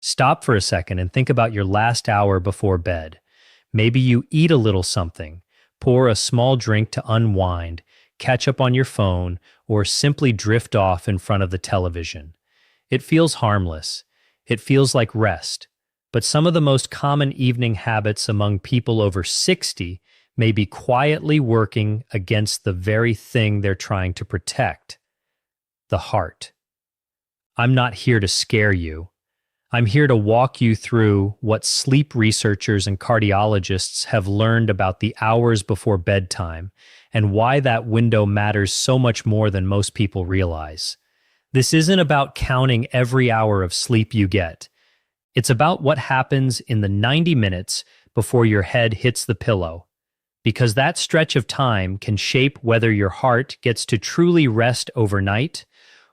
Stop for a second and think about your last hour before bed. Maybe you eat a little something, pour a small drink to unwind, catch up on your phone, or simply drift off in front of the television. It feels harmless. It feels like rest. But some of the most common evening habits among people over 60 may be quietly working against the very thing they're trying to protect: the heart. I'm not here to scare you. I'm here to walk you through what sleep researchers and cardiologists have learned about the hours before bedtime and why that window matters so much more than most people realize. This isn't about counting every hour of sleep you get. It's about what happens in the 90 minutes before your head hits the pillow, because that stretch of time can shape whether your heart gets to truly rest overnight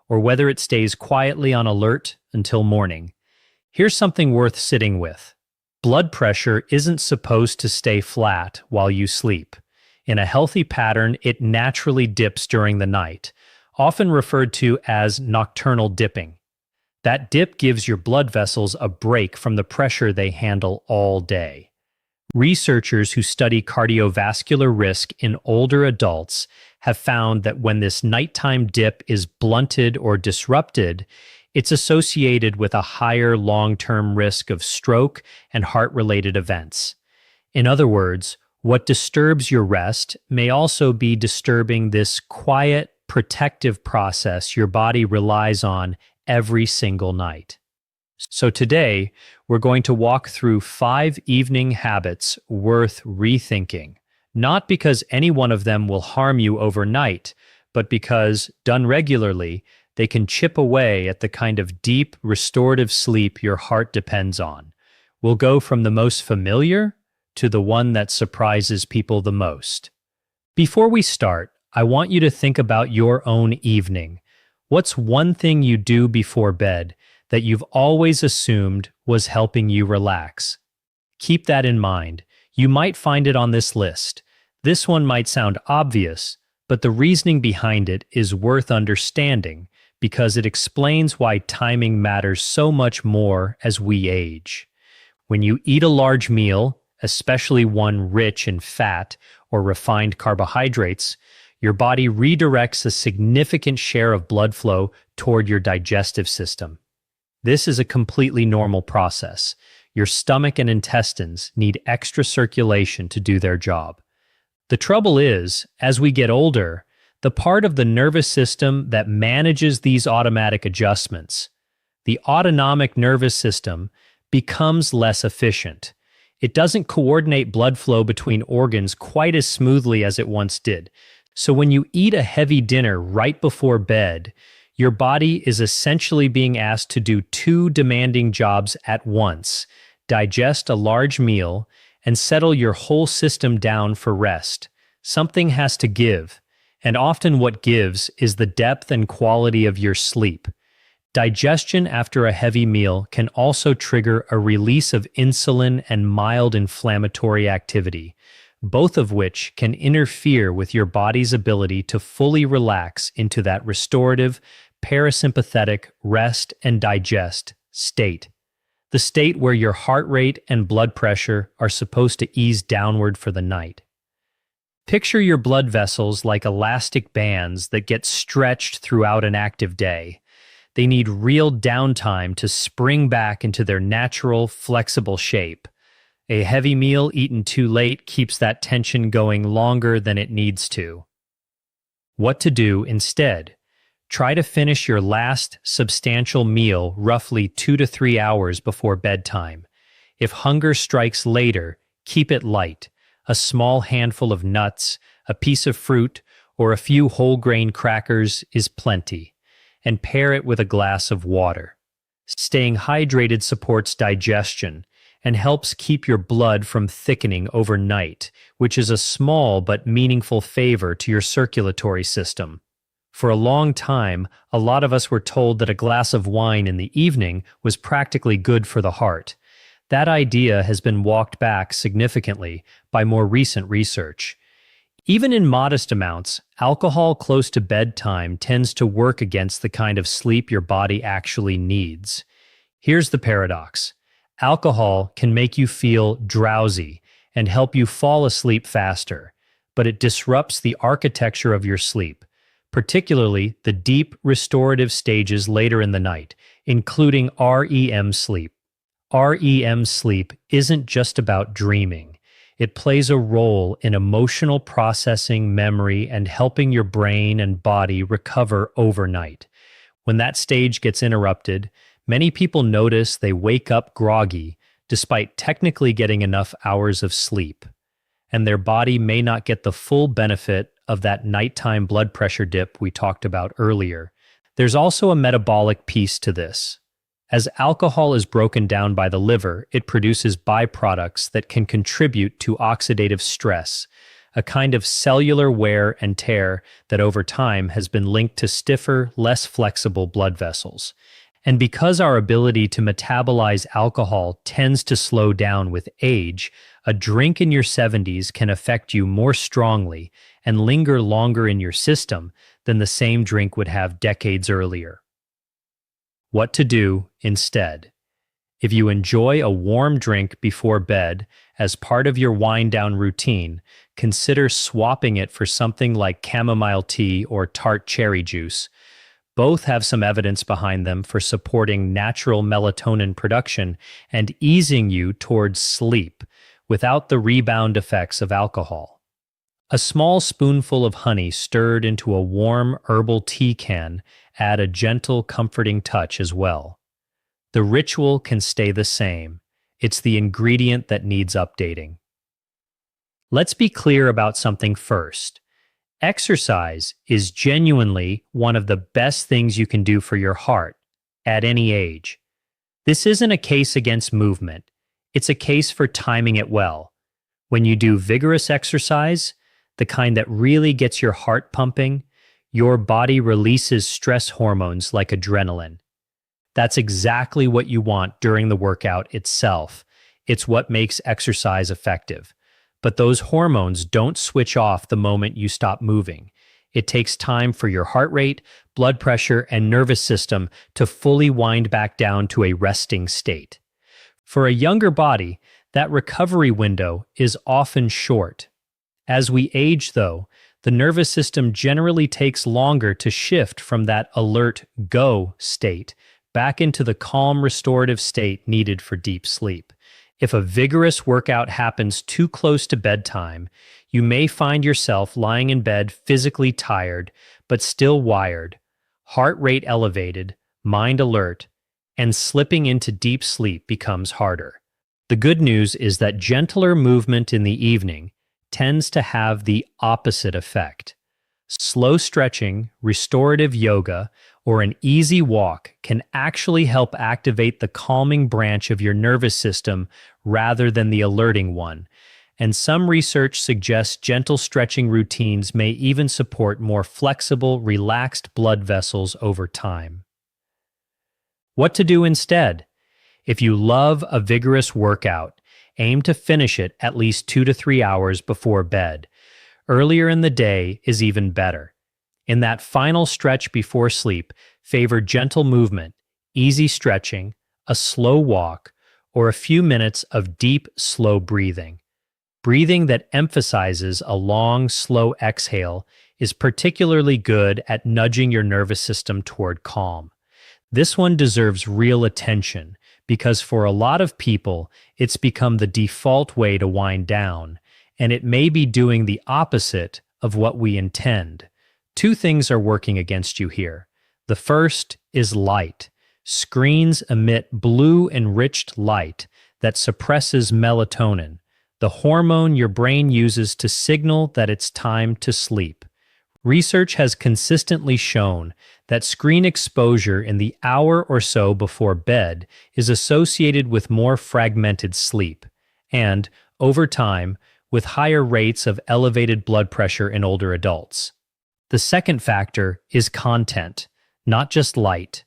or whether it stays quietly on alert until morning. Here's something worth sitting with. Blood pressure isn't supposed to stay flat while you sleep. In a healthy pattern, it naturally dips during the night, often referred to as nocturnal dipping. That dip gives your blood vessels a break from the pressure they handle all day. Researchers who study cardiovascular risk in older adults have found that when this nighttime dip is blunted or disrupted, it's associated with a higher long-term risk of stroke and heart-related events. In other words, what disturbs your rest may also be disturbing this quiet, protective process your body relies on every single night. So today, we're going to walk through 5 evening habits worth rethinking, not because any one of them will harm you overnight, but because, done regularly, they can chip away at the kind of deep, restorative sleep your heart depends on. We'll go from the most familiar to the one that surprises people the most. Before we start, I want you to think about your own evening. What's one thing you do before bed that you've always assumed was helping you relax? Keep that in mind. You might find it on this list. This one might sound obvious, but the reasoning behind it is worth understanding because it explains why timing matters so much more as we age. When you eat a large meal, especially one rich in fat or refined carbohydrates, your body redirects a significant share of blood flow toward your digestive system. This is a completely normal process. Your stomach and intestines need extra circulation to do their job. The trouble is, as we get older, the part of the nervous system that manages these automatic adjustments, the autonomic nervous system, becomes less efficient. It doesn't coordinate blood flow between organs quite as smoothly as it once did. So when you eat a heavy dinner right before bed, your body is essentially being asked to do 2 demanding jobs at once: digest a large meal and settle your whole system down for rest. Something has to give, and often what gives is the depth and quality of your sleep. Digestion after a heavy meal can also trigger a release of insulin and mild inflammatory activity, both of which can interfere with your body's ability to fully relax into that restorative, parasympathetic rest and digest state, the state where your heart rate and blood pressure are supposed to ease downward for the night. Picture your blood vessels like elastic bands that get stretched throughout an active day. They need real downtime to spring back into their natural, flexible shape. A heavy meal eaten too late keeps that tension going longer than it needs to. What to do instead? Try to finish your last substantial meal roughly 2 to 3 hours before bedtime. If hunger strikes later, keep it light. A small handful of nuts, a piece of fruit, or a few whole grain crackers is plenty, and pair it with a glass of water. Staying hydrated supports digestion and helps keep your blood from thickening overnight, which is a small but meaningful favor to your circulatory system. For a long time, a lot of us were told that a glass of wine in the evening was practically good for the heart. That idea has been walked back significantly by more recent research. Even in modest amounts, alcohol close to bedtime tends to work against the kind of sleep your body actually needs. Here's the paradox. Alcohol can make you feel drowsy and help you fall asleep faster, but it disrupts the architecture of your sleep, particularly the deep restorative stages later in the night, including REM sleep. REM sleep isn't just about dreaming. It plays a role in emotional processing, memory, and helping your brain and body recover overnight. When that stage gets interrupted, many people notice they wake up groggy despite technically getting enough hours of sleep, and their body may not get the full benefit of that nighttime blood pressure dip we talked about earlier. There's also a metabolic piece to this. As alcohol is broken down by the liver, it produces byproducts that can contribute to oxidative stress, a kind of cellular wear and tear that over time has been linked to stiffer, less flexible blood vessels. And because our ability to metabolize alcohol tends to slow down with age, a drink in your 70s can affect you more strongly and linger longer in your system than the same drink would have decades earlier. What to do instead? If you enjoy a warm drink before bed as part of your wind-down routine, consider swapping it for something like chamomile tea or tart cherry juice. Both have some evidence behind them for supporting natural melatonin production and easing you towards sleep without the rebound effects of alcohol. A small spoonful of honey stirred into a warm herbal tea can add a gentle, comforting touch as well. The ritual can stay the same. It's the ingredient that needs updating. Let's be clear about something first. Exercise is genuinely one of the best things you can do for your heart at any age. This isn't a case against movement. It's a case for timing it well. When you do vigorous exercise, the kind that really gets your heart pumping, your body releases stress hormones like adrenaline. That's exactly what you want during the workout itself. It's what makes exercise effective. But those hormones don't switch off the moment you stop moving. It takes time for your heart rate, blood pressure, and nervous system to fully wind back down to a resting state. For a younger body, that recovery window is often short. As we age, though, the nervous system generally takes longer to shift from that alert go state back into the calm restorative state needed for deep sleep. If a vigorous workout happens too close to bedtime, you may find yourself lying in bed physically tired, but still wired, heart rate elevated, mind alert, and slipping into deep sleep becomes harder. The good news is that gentler movement in the evening tends to have the opposite effect. Slow stretching, restorative yoga, or an easy walk can actually help activate the calming branch of your nervous system rather than the alerting one. And some research suggests gentle stretching routines may even support more flexible, relaxed blood vessels over time. What to do instead? If you love a vigorous workout, aim to finish it at least 2 to 3 hours before bed. Earlier in the day is even better. In that final stretch before sleep, favor gentle movement, easy stretching, a slow walk, or a few minutes of deep, slow breathing. Breathing that emphasizes a long, slow exhale is particularly good at nudging your nervous system toward calm. This one deserves real attention because for a lot of people, it's become the default way to wind down, and it may be doing the opposite of what we intend. Two things are working against you here. The first is light. Screens emit blue enriched light that suppresses melatonin, the hormone your brain uses to signal that it's time to sleep. Research has consistently shown that screen exposure in the hour or so before bed is associated with more fragmented sleep and, over time, with higher rates of elevated blood pressure in older adults. The second factor is content, not just light.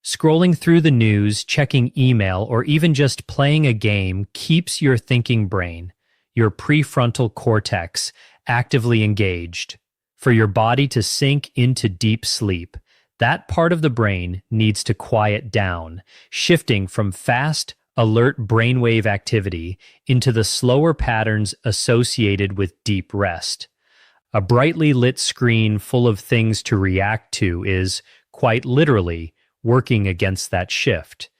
Scrolling through the news, checking email, or even just playing a game keeps your thinking brain, your prefrontal cortex, actively engaged. For your body to sink into deep sleep, That part of the brain needs to quiet down, shifting from fast, alert brainwave activity into the slower patterns associated with deep rest. A brightly lit screen full of things to react to is, quite literally, working against that shift.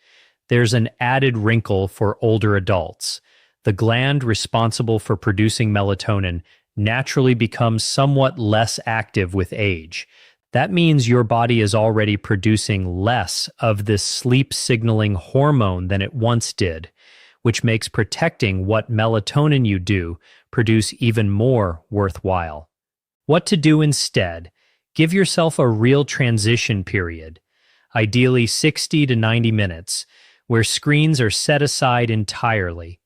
There's an added wrinkle for older adults. The gland responsible for producing melatonin naturally becomes somewhat less active with age. That means your body is already producing less of this sleep signaling hormone than it once did, which makes protecting what melatonin you do produce even more worthwhile. What to do instead? Give yourself a real transition period, ideally 60 to 90 minutes, where screens are set aside entirely.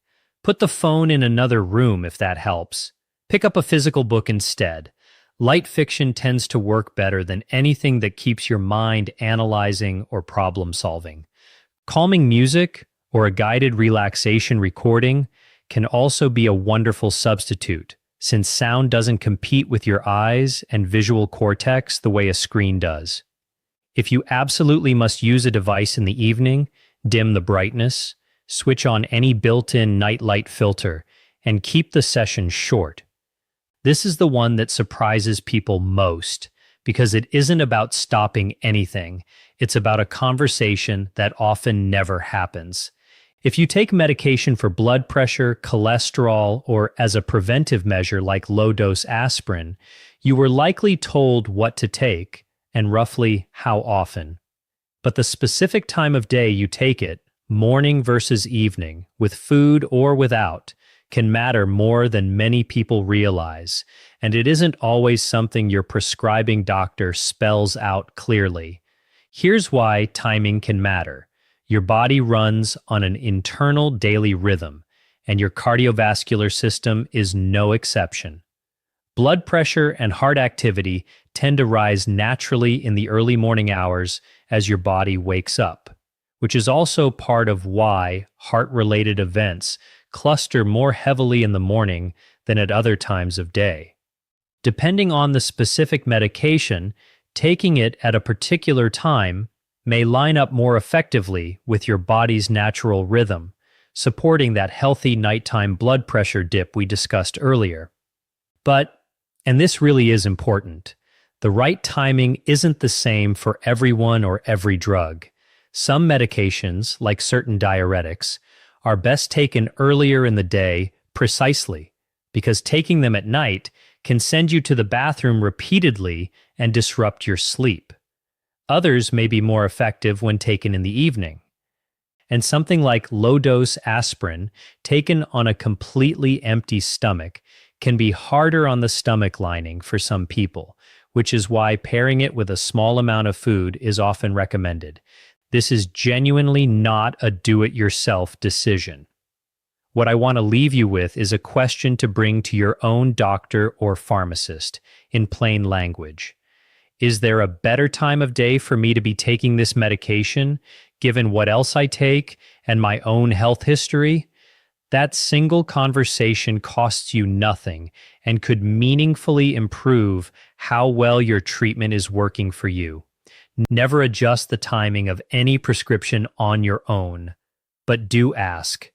Put the phone in another room if that helps. Pick up a physical book instead. Light fiction tends to work better than anything that keeps your mind analyzing or problem solving. Calming music or a guided relaxation recording can also be a wonderful substitute, since sound doesn't compete with your eyes and visual cortex the way a screen does. If you absolutely must use a device in the evening, dim the brightness, switch on any built-in night light filter, and keep the session short. This is the one that surprises people most, because it isn't about stopping anything. It's about a conversation that often never happens. If you take medication for blood pressure, cholesterol, or as a preventive measure like low-dose aspirin, you were likely told what to take and roughly how often. But the specific time of day you take it, morning versus evening, with food or without, can matter more than many people realize, and it isn't always something your prescribing doctor spells out clearly. Here's why timing can matter. Your body runs on an internal daily rhythm, and your cardiovascular system is no exception. Blood pressure and heart activity tend to rise naturally in the early morning hours as your body wakes up, which is also part of why heart-related events cluster more heavily in the morning than at other times of day. Depending on the specific medication, taking it at a particular time may line up more effectively with your body's natural rhythm, supporting that healthy nighttime blood pressure dip we discussed earlier. But, and this really is important, the right timing isn't the same for everyone or every drug. Some medications, like certain diuretics, are best taken earlier in the day precisely because taking them at night can send you to the bathroom repeatedly and disrupt your sleep. Others may be more effective when taken in the evening. And something like low-dose aspirin, taken on a completely empty stomach, can be harder on the stomach lining for some people, which is why pairing it with a small amount of food is often recommended. This is genuinely not a do-it-yourself decision. What I want to leave you with is a question to bring to your own doctor or pharmacist in plain language. Is there a better time of day for me to be taking this medication, given what else I take and my own health history? That single conversation costs you nothing and could meaningfully improve how well your treatment is working for you. Never adjust the timing of any prescription on your own, but do ask.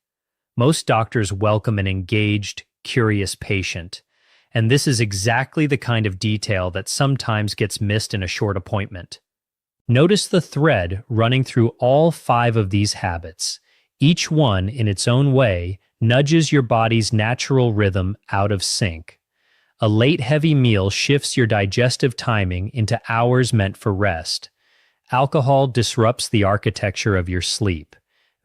Most doctors welcome an engaged, curious patient, and this is exactly the kind of detail that sometimes gets missed in a short appointment. Notice the thread running through all 5 of these habits. Each one, in its own way, nudges your body's natural rhythm out of sync. A late heavy meal shifts your digestive timing into hours meant for rest. Alcohol disrupts the architecture of your sleep.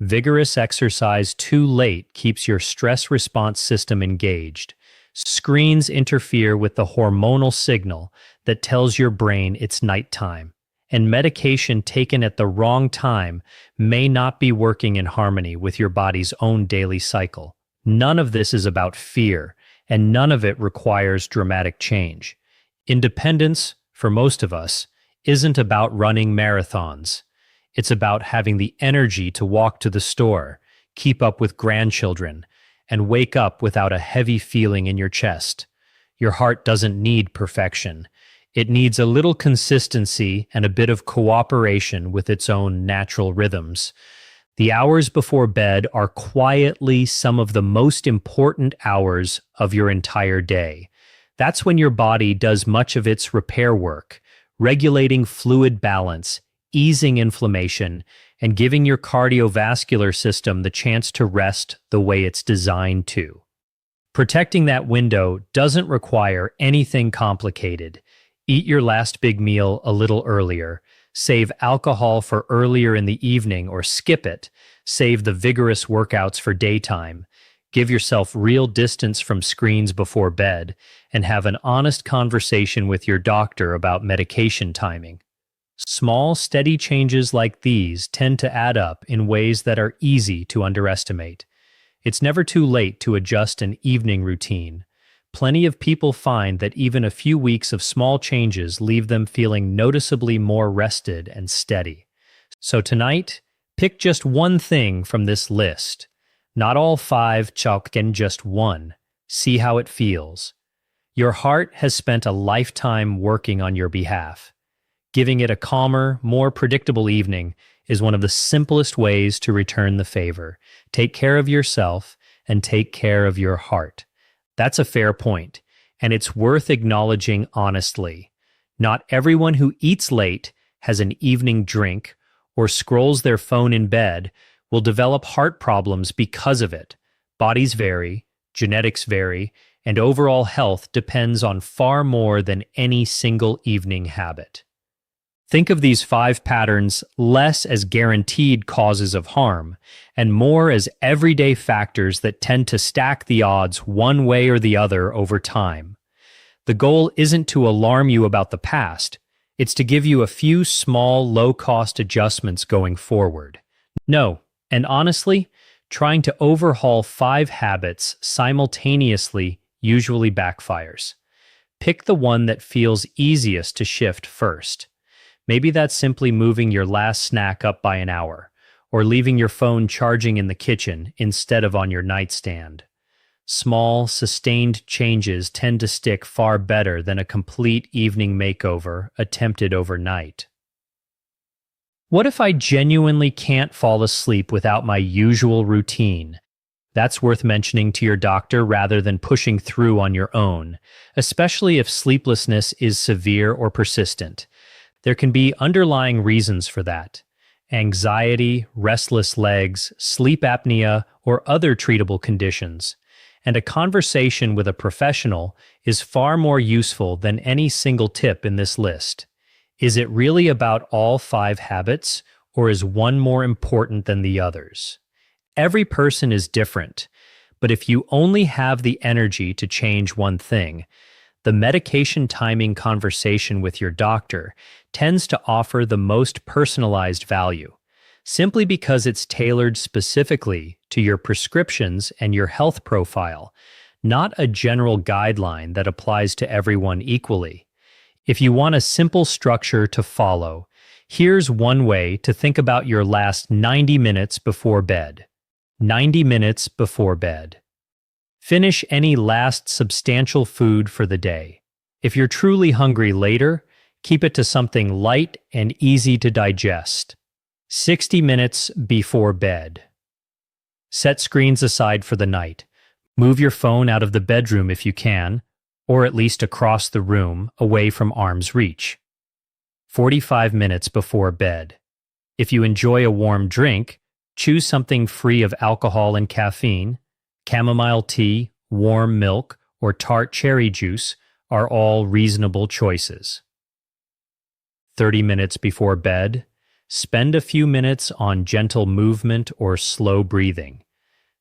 Vigorous exercise too late keeps your stress response system engaged. Screens interfere with the hormonal signal that tells your brain it's nighttime. And medication taken at the wrong time may not be working in harmony with your body's own daily cycle. None of this is about fear, and none of it requires dramatic change. Independence, for most of us, isn't about running marathons. It's about having the energy to walk to the store, keep up with grandchildren, and wake up without a heavy feeling in your chest. Your heart doesn't need perfection. It needs a little consistency and a bit of cooperation with its own natural rhythms. The hours before bed are quietly some of the most important hours of your entire day. That's when your body does much of its repair work, regulating fluid balance, easing inflammation, and giving your cardiovascular system the chance to rest the way it's designed to. Protecting that window doesn't require anything complicated. Eat your last big meal a little earlier. Save alcohol for earlier in the evening or skip it. Save the vigorous workouts for daytime. Give yourself real distance from screens before bed, and have an honest conversation with your doctor about medication timing. Small, steady changes like these tend to add up in ways that are easy to underestimate. It's never too late to adjust an evening routine. Plenty of people find that even a few weeks of small changes leave them feeling noticeably more rested and steady. So tonight, pick just one thing from this list. Not all 5, just one. See how it feels. Your heart has spent a lifetime working on your behalf. Giving it a calmer, more predictable evening is one of the simplest ways to return the favor. Take care of yourself and take care of your heart. That's a fair point, and it's worth acknowledging honestly. Not everyone who eats late, has an evening drink, or scrolls their phone in bed will develop heart problems because of it. Bodies vary, genetics vary, and overall health depends on far more than any single evening habit. Think of these 5 patterns less as guaranteed causes of harm and more as everyday factors that tend to stack the odds one way or the other over time. The goal isn't to alarm you about the past, it's to give you a few small, low-cost adjustments going forward. No, and honestly, trying to overhaul 5 habits simultaneously usually backfires. Pick the one that feels easiest to shift first. Maybe that's simply moving your last snack up by an hour, or leaving your phone charging in the kitchen instead of on your nightstand. Small, sustained changes tend to stick far better than a complete evening makeover attempted overnight. What if I genuinely can't fall asleep without my usual routine? That's worth mentioning to your doctor rather than pushing through on your own, especially if sleeplessness is severe or persistent. There can be underlying reasons for that. Anxiety, restless legs, sleep apnea, or other treatable conditions. And a conversation with a professional is far more useful than any single tip in this list. Is it really about all 5 habits, or is one more important than the others? Every person is different, but if you only have the energy to change one thing, the medication timing conversation with your doctor tends to offer the most personalized value, simply because it's tailored specifically to your prescriptions and your health profile, not a general guideline that applies to everyone equally. If you want a simple structure to follow, here's one way to think about your last 90 minutes before bed. 90 minutes before bed. Finish any last substantial food for the day. If you're truly hungry later, keep it to something light and easy to digest. 60 minutes before bed. Set screens aside for the night. Move your phone out of the bedroom if you can, or at least across the room, away from arm's reach. 45 minutes before bed. If you enjoy a warm drink, choose something free of alcohol and caffeine. Chamomile tea, warm milk, or tart cherry juice are all reasonable choices. 30 minutes before bed, spend a few minutes on gentle movement or slow breathing.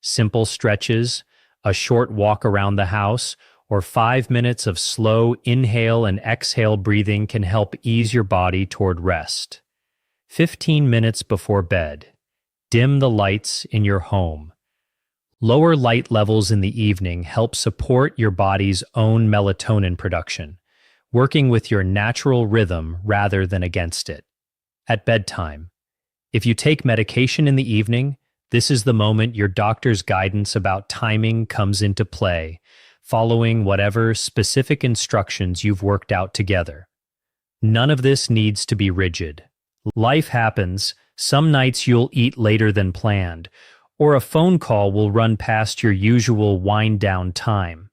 Simple stretches, a short walk around the house, or 5 minutes of slow inhale and exhale breathing can help ease your body toward rest. 15 minutes before bed, dim the lights in your home. Lower light levels in the evening help support your body's own melatonin production, working with your natural rhythm rather than against it. At bedtime, if you take medication in the evening, this is the moment your doctor's guidance about timing comes into play, following whatever specific instructions you've worked out together. None of this needs to be rigid. Life happens. Some nights you'll eat later than planned, or a phone call will run past your usual wind-down time.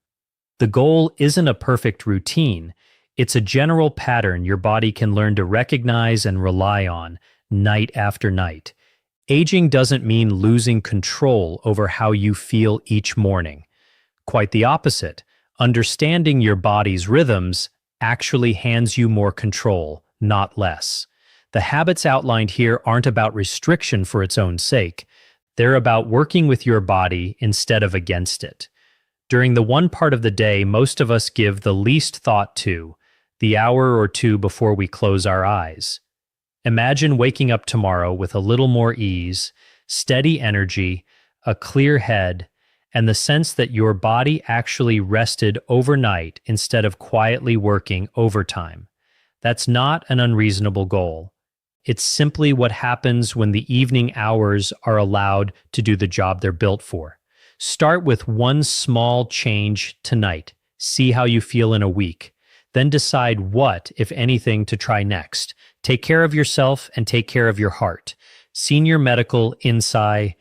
The goal isn't a perfect routine. It's a general pattern your body can learn to recognize and rely on night after night. Aging doesn't mean losing control over how you feel each morning. Quite the opposite. Understanding your body's rhythms actually hands you more control, not less. The habits outlined here aren't about restriction for its own sake. They're about working with your body instead of against it. During the one part of the day most of us give the least thought to, the hour or two before we close our eyes. Imagine waking up tomorrow with a little more ease, steady energy, a clear head, and the sense that your body actually rested overnight instead of quietly working overtime. That's not an unreasonable goal. It's simply what happens when the evening hours are allowed to do the job they're built for. Start with one small change tonight. See how you feel in a week. Then decide what, if anything, to try next. Take care of yourself and take care of your heart. Senior Medical Inside.